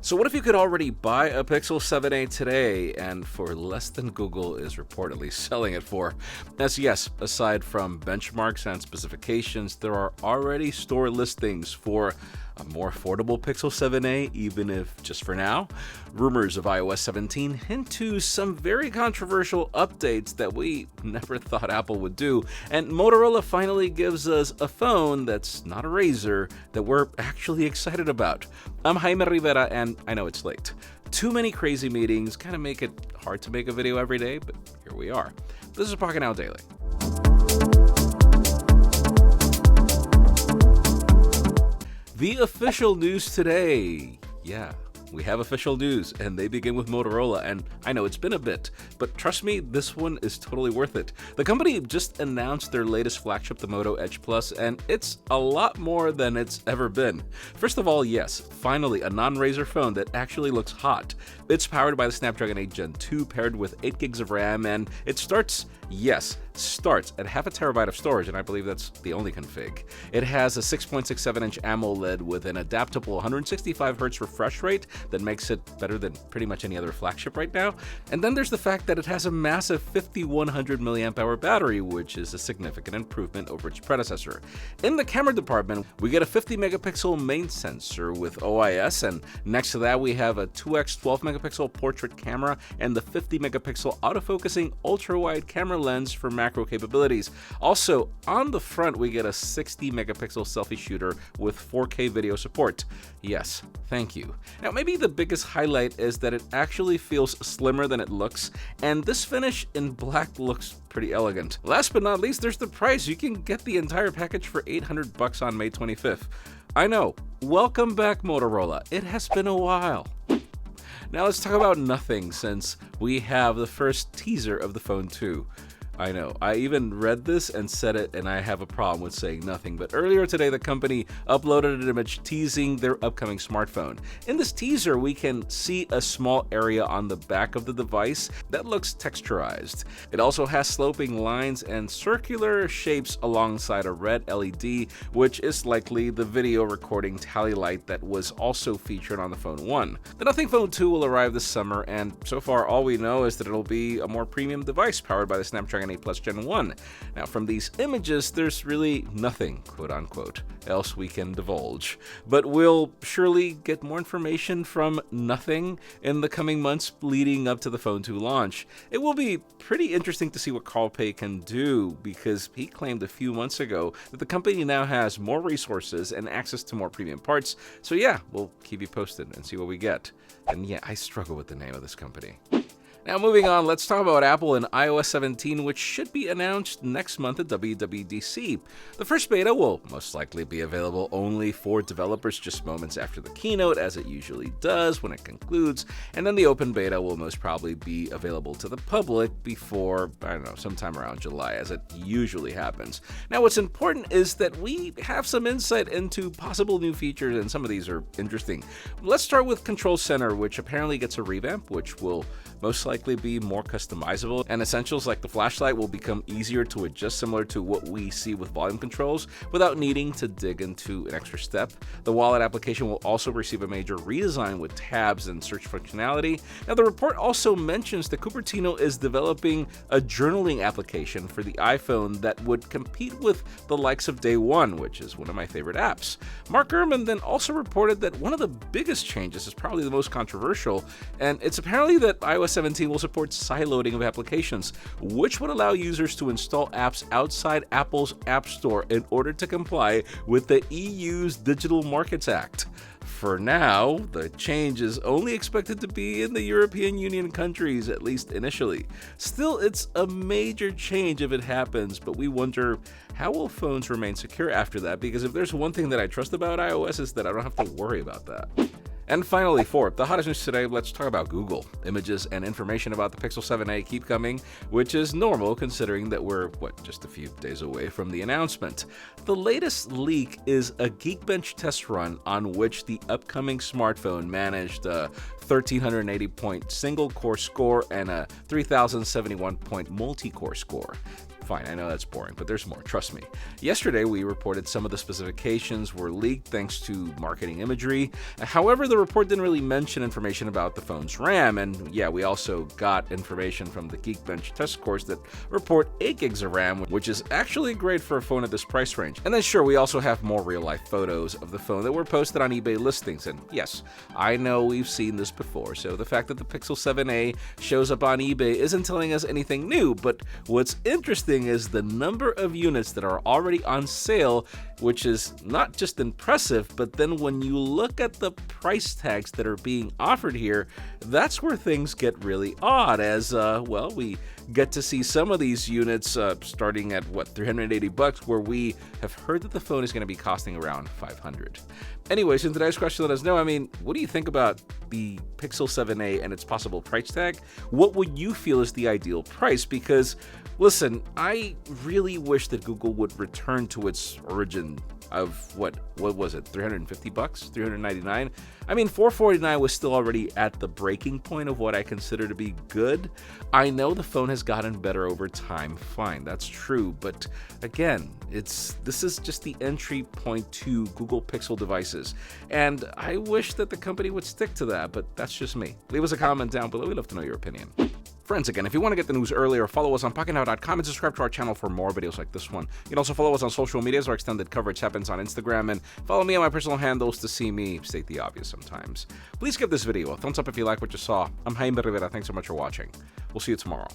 So what if you could already buy a Pixel 7a today and for less than Google is reportedly selling it for? As yes, aside from benchmarks and specifications, there are already store listings for a more affordable Pixel 7a, even if just for now. Rumors of iOS 17 hint to some very controversial updates that we never thought Apple would do, and Motorola finally gives us a phone that's not a Razr that we're actually excited about. I'm Jaime Rivera, and I know it's late. Too many crazy meetings kind of make it hard to make a video every day, but here we are. This is Pocket Now Daily. The official news today. Yeah, we have official news, and they begin with Motorola, and I know it's been a bit, but trust me, this one is totally worth it. The company just announced their latest flagship, the Moto Edge Plus, and it's a lot more than it's ever been. First of all, yes, finally, a non-Razr phone that actually looks hot. It's powered by the Snapdragon 8 Gen 2, paired with 8 gigs of RAM, and it starts at half a terabyte of storage, and I believe that's the only config. It has a 6.67-inch AMOLED with an adaptable 165Hz refresh rate that makes it better than pretty much any other flagship right now. And then there's the fact that it has a massive 5100 mAh battery, which is a significant improvement over its predecessor. In the camera department, we get a 50-megapixel main sensor with OIS, and next to that we have a 2x 12-megapixel portrait camera and the 50-megapixel autofocusing ultra-wide camera lens for macro capabilities. Also, on the front, we get a 60-megapixel selfie shooter with 4K video support. Yes, thank you. Now, maybe the biggest highlight is that it actually feels slimmer than it looks, and this finish in black looks pretty elegant. Last but not least, there's the price. You can get the entire package for $800 on May 25th. I know. Welcome back, Motorola. It has been a while. Now let's talk about nothing, since we have the first teaser of the phone 2. I know, I even read this and said it, and I have a problem with saying nothing, but earlier today the company uploaded an image teasing their upcoming smartphone. In this teaser, we can see a small area on the back of the device that looks texturized. It also has sloping lines and circular shapes alongside a red LED, which is likely the video recording tally light that was also featured on the Phone 1. The Nothing Phone 2 will arrive this summer, and so far all we know is that it'll be a more premium device powered by the Snapdragon 8 Plus Gen 1. Now, from these images, there's really nothing, quote-unquote, else we can divulge. But we'll surely get more information from nothing in the coming months leading up to the Phone 2 launch. It will be pretty interesting to see what Carl Pei can do, because he claimed a few months ago that the company now has more resources and access to more premium parts. So yeah, we'll keep you posted and see what we get. And yeah, I struggle with the name of this company. Now moving on, let's talk about Apple and iOS 17, which should be announced next month at WWDC. The first beta will most likely be available only for developers just moments after the keynote, as it usually does when it concludes, and then the open beta will most probably be available to the public before, I don't know, sometime around July, as it usually happens. Now what's important is that we have some insight into possible new features, and some of these are interesting. Let's start with Control Center, which apparently gets a revamp, which will most likely be more customizable, and essentials like the flashlight will become easier to adjust, similar to what we see with volume controls, without needing to dig into an extra step. The wallet application will also receive a major redesign with tabs and search functionality. Now, the report also mentions that Cupertino is developing a journaling application for the iPhone that would compete with the likes of Day One, which is one of my favorite apps. Mark Gurman then also reported that one of the biggest changes is probably the most controversial, and it's apparently that iOS 17 will support sideloading of applications, which would allow users to install apps outside Apple's App Store in order to comply with the EU's Digital Markets Act. For now, the change is only expected to be in the European Union countries, at least initially. Still, it's a major change if it happens, but we wonder, how will phones remain secure after that? Because if there's one thing that I trust about iOS, is that I don't have to worry about that. And finally, for the hottest news today, let's talk about Google. Images and information about the Pixel 7a keep coming, which is normal considering that we're, just a few days away from the announcement. The latest leak is a Geekbench test run on which the upcoming smartphone managed a 1380-point single-core score and a 3071-point multi-core score. Fine, I know that's boring, but there's more, trust me. Yesterday, we reported some of the specifications were leaked thanks to marketing imagery. However, the report didn't really mention information about the phone's RAM, and yeah, we also got information from the Geekbench test scores that report 8 gigs of RAM, which is actually great for a phone at this price range. And then sure, we also have more real-life photos of the phone that were posted on eBay listings, and yes, I know we've seen this before, so the fact that the Pixel 7a shows up on eBay isn't telling us anything new, but what's interesting is the number of units that are already on sale, which is not just impressive, but then when you look at the price tags that are being offered here, that's where things get really odd, as well, we get to see some of these units starting at what, $380, where we have heard that the phone is going to be costing around $500. Anyways, in today's question, let us know, what do you think about the Pixel 7a and its possible price tag? What would you feel is the ideal price? Because listen, I really wish that Google would return to its origin of what was it, $350, $399? $449 was still already at the breaking point of what I consider to be good. I know the phone has gotten better over time, fine, that's true, but again, this is just the entry point to Google Pixel devices, and I wish that the company would stick to that, but that's just me. Leave us a comment down below, we'd love to know your opinion. Friends, again, if you want to get the news earlier, follow us on PocketNow.com and subscribe to our channel for more videos like this one. You can also follow us on social media as our extended coverage happens on Instagram, and follow me on my personal handles to see me state the obvious sometimes. Please give this video a thumbs up if you like what you saw. I'm Jaime Rivera, thanks so much for watching. We'll see you tomorrow.